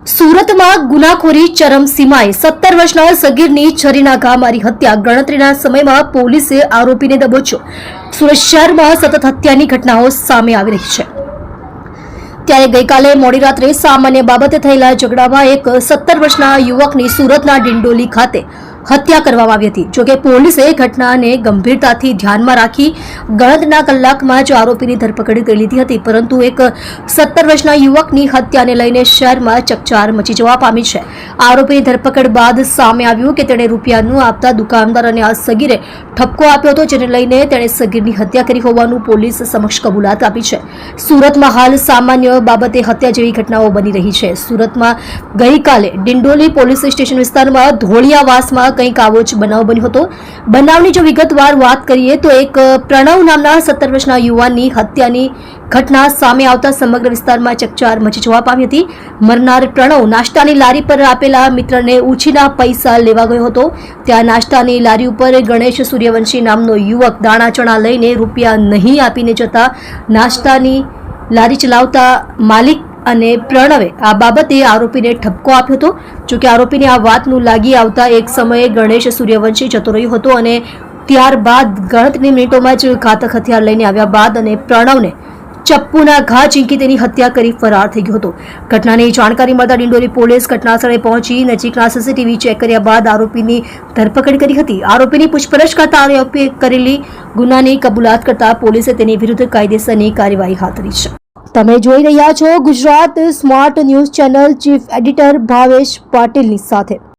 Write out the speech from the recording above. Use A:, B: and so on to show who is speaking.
A: સુરતમાં ગુનાખોરી ચરમસીમાએ 17 વર્ષના સગીરની છરીના ઘા મારી હત્યા. ગણતરીના સમયમાં પોલીસે આરોપીને દબોચ્યો. સુરત શહેરમાં સતત હત્યાની ઘટનાઓ સામે આવી રહી છે. ત્યારે ગઈકાલે મોડી રાત્રે સામાન્ય બાબતે થયેલા ઝઘડામાં એક 17 વર્ષના યુવકની સુરતના ડિંડોલી ખાતે હત્યા કરવામાં આવી હતી. જોકે પોલીસે ઘટનાને ગંભીરતાથી ધ્યાનમાં રાખી ગણતરીના કલાકમાં જ આરોપીની ધરપકડ કરી લીધી હતી. પરંતુ એક 17 વર્ષના યુવકની હત્યાને લઈને શહેરમાં ચકચાર મચી જવા પામી છે. આરોપીની ધરપકડ બાદ સામે આવ્યું કે તેણે રૂપિયાનું આપતા દુકાનદાર અને આ સગીરે ઠપકો આપ્યો હતો, જેને લઈને તેણે સગીરની હત્યા કરી હોવાનું પોલીસ સમક્ષ કબૂલાત આપી છે. સુરતમાં હાલ સામાન્ય બાબતે હત્યા જેવી ઘટનાઓ બની રહી છે. સુરતમાં ગઈકાલે ડિંડોલી પોલીસ સ્ટેશન વિસ્તારમાં ધોળિયાવાસમાં કંઈક આવો જ બનાવ બન્યો હતો. બનાવની જો વિગતવાર વાત કરીએ તો એક પ્રણવ નામના 17 વર્ષના યુવાનની હત્યાની ઘટના સામે આવતા સમગ્ર વિસ્તારમાં ચકચાર મચી જવા પામી હતી. મરનાર પ્રણવ નાસ્તાની લારી પર આપેલા મિત્રને ઉછીના પૈસા લેવા ગયો હતો. ત્યાં નાસ્તાની લારી ઉપર ગણેશ સૂર્યવંશી નામનો યુવક દાણા ચણા લઈને રૂપિયા નહીં આપીને જતા નાસ્તાની લારી ચલાવતા માલિક અને પ્રણવે આ બાબતે આરોપીને ઠપકો આપ્યો હતો. જોકે આરોપીને આ વાતનું લાગી આવતા એક સમયે ગણેશ સૂર્યવંશી જતો રહ્યો હતો અને ત્યારબાદ ગણતરીની મિનિટોમાં જ ઘાતક હથિયાર લઈને આવ્યા બાદ અને પ્રણવને ચપ્પુના ઘા ઝીંકી તેની હત્યા કરી ફરાર થઈ ગયો હતો. ઘટનાની જાણકારી મળતા ડિંડોલી પોલીસ ઘટનાસ્થળે પહોંચી નજીકના સીસીટીવી ચેક કર્યા બાદ આરોપીની ધરપકડ કરી હતી. આરોપીની પૂછપરછ કરતા આરોપીએ કરેલી ગુનાની કબૂલાત કરતા પોલીસે તેની વિરુદ્ધ કાયદેસરની કાર્યવાહી હાથ ધરી છે. તમે જોઈ રહ્યા છો Gujarat smart news channel. Chief editor Bhavesh પાટીલની સાથે.